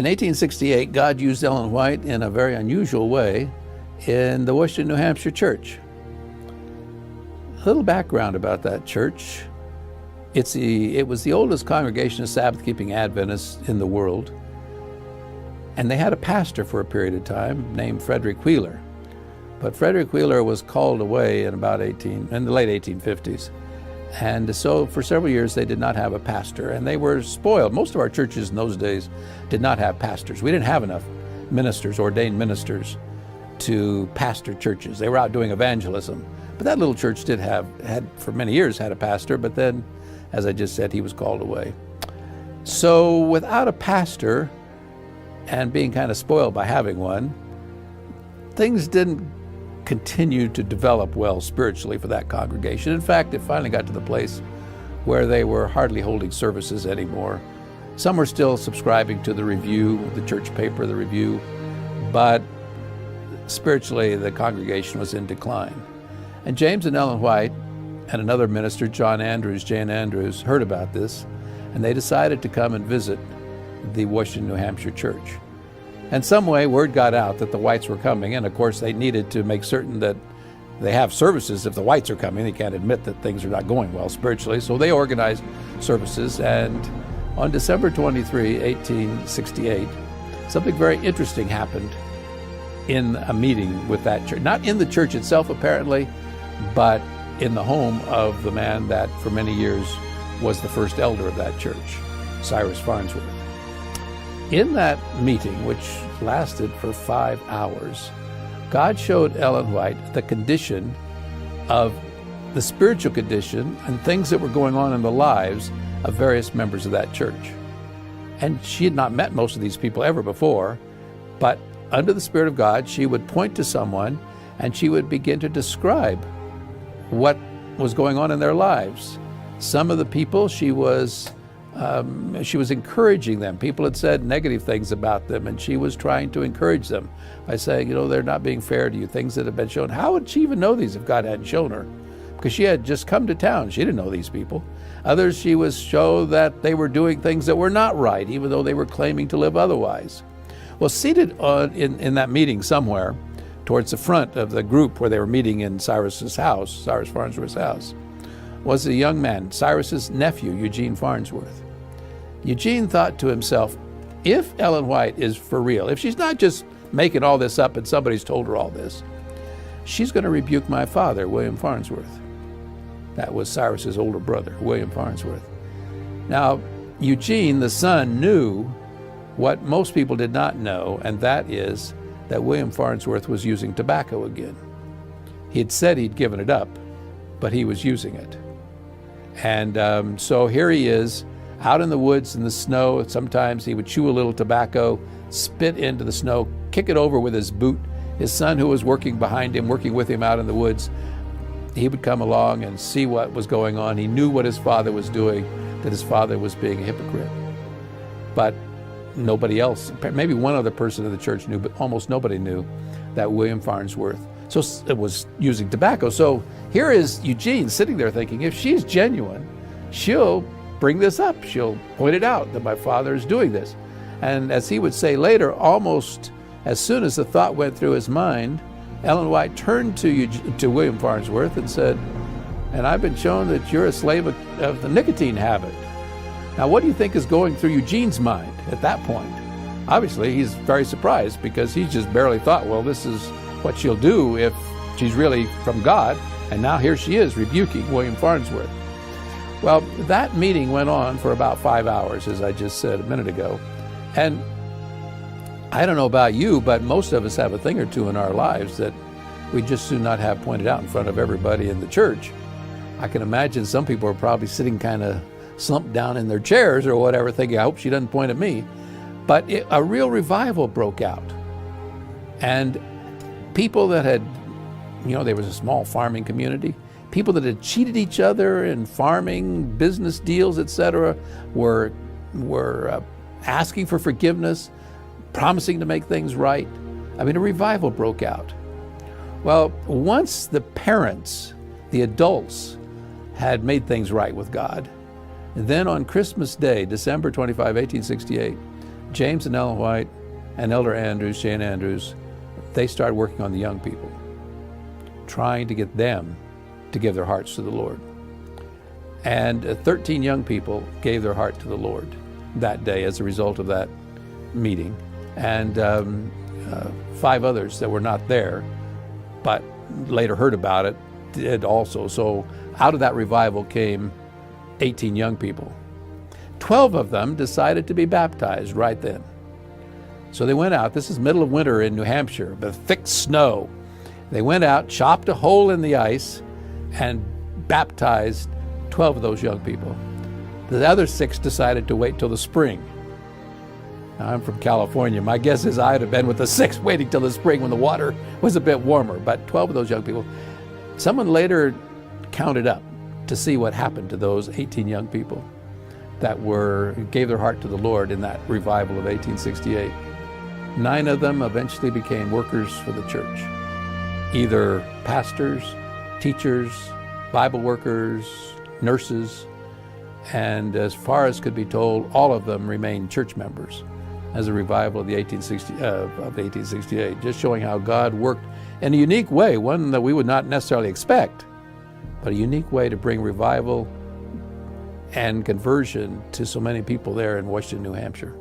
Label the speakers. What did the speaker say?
Speaker 1: In 1868, God used Ellen White in a very unusual way in the Washington, New Hampshire church. A little background about that church. It was the oldest congregation of Sabbath-keeping Adventists in the world. And they had a pastor for a period of time named Frederick Wheeler. But Frederick Wheeler was called away in the late 1850s. And so for several years they did not have a pastor, and they were spoiled. Most of our churches in those days did not have pastors. We didn't have enough ministers, ordained ministers, to pastor churches. They were out doing evangelism. But that little church had for many years had a pastor, but then, as I just said, he was called away. So without a pastor, and being kind of spoiled by having one, things didn't continue to develop well spiritually for that congregation. In fact, it finally got to the place where they were hardly holding services anymore. Some were still subscribing to the Review, the church paper, the Review, but spiritually the congregation was in decline. And James and Ellen White and another minister, Jane Andrews, heard about this, and they decided to come and visit the Washington, New Hampshire church. And some way word got out that the Whites were coming, and of course they needed to make certain that they have services. If the Whites are coming, they can't admit that things are not going well spiritually, so they organized services. And on December 23, 1868, something very interesting happened in a meeting with that church. Not in the church itself apparently, but in the home of the man that for many years was the first elder of that church, Cyrus Farnsworth. In that meeting, which lasted for 5 hours, God showed Ellen White the condition of the spiritual condition and things that were going on in the lives of various members of that church. And she had not met most of these people ever before, but under the Spirit of God, she would point to someone and she would begin to describe what was going on in their lives. Some of the people she was encouraging them. People had said negative things about them, and she was trying to encourage them by saying, they're not being fair to you, things that have been shown. How would she even know these if God hadn't shown her? Because she had just come to town. She didn't know these people. Others, she was show that they were doing things that were not right, even though they were claiming to live otherwise. Well, seated in that meeting somewhere towards the front of the group where they were meeting in Cyrus Farnsworth's house, was a young man, Cyrus's nephew, Eugene Farnsworth. Eugene thought to himself, if Ellen White is for real, if she's not just making all this up and somebody's told her all this, she's going to rebuke my father, William Farnsworth. That was Cyrus's older brother, William Farnsworth. Now, Eugene, the son, knew what most people did not know, and that is that William Farnsworth was using tobacco again. He'd said he'd given it up, but he was using it. And so here he is, out in the woods in the snow. Sometimes he would chew a little tobacco, spit into the snow, kick it over with his boot. His son, who was working behind him, working with him out in the woods, he would come along and see what was going on. He knew what his father was doing, that his father was being a hypocrite. But nobody else, maybe one other person in the church knew, but almost nobody knew that William Farnsworth was using tobacco. So here is Eugene sitting there thinking, if she's genuine, she'll bring this up. She'll point it out that my father is doing this. And as he would say later, almost as soon as the thought went through his mind, Ellen White turned to William Farnsworth and said, and I've been shown that you're a slave of the nicotine habit. Now, what do you think is going through Eugene's mind at that point? Obviously, he's very surprised because he's just barely thought, well, this is what she'll do if she's really from God. And now here she is rebuking William Farnsworth. Well, that meeting went on for about 5 hours, as I just said a minute ago. And I don't know about you, but most of us have a thing or two in our lives that we just do not have pointed out in front of everybody in the church. I can imagine some people are probably sitting kind of slumped down in their chairs or whatever, thinking, I hope she doesn't point at me. But a real revival broke out. And people that had, there was a small farming community, people that had cheated each other in farming, business deals, etc., were asking for forgiveness, promising to make things right. A revival broke out. Well, once the parents, the adults, had made things right with God, then on Christmas Day, December 25, 1868, James and Ellen White and Elder Andrews, Jane Andrews, they started working on the young people, trying to get them to give their hearts to the Lord. And 13 young people gave their heart to the Lord that day as a result of that meeting. And 5 others that were not there, but later heard about it, did also. So out of that revival came 18 young people. 12 of them decided to be baptized right then. So they went out, this is middle of winter in New Hampshire, the thick snow. They went out, chopped a hole in the ice, and baptized 12 of those young people. The other 6 decided to wait till the spring. Now, I'm from California. My guess is I'd have been with the 6 waiting till the spring when the water was a bit warmer. But 12 of those young people, someone later counted up to see what happened to those 18 young people that gave their heart to the Lord in that revival of 1868. 9 of them eventually became workers for the church, either pastors, teachers, Bible workers, nurses, and as far as could be told, all of them remained church members as a revival of 1868, just showing how God worked in a unique way, one that we would not necessarily expect, but a unique way to bring revival and conversion to so many people there in Washington, New Hampshire.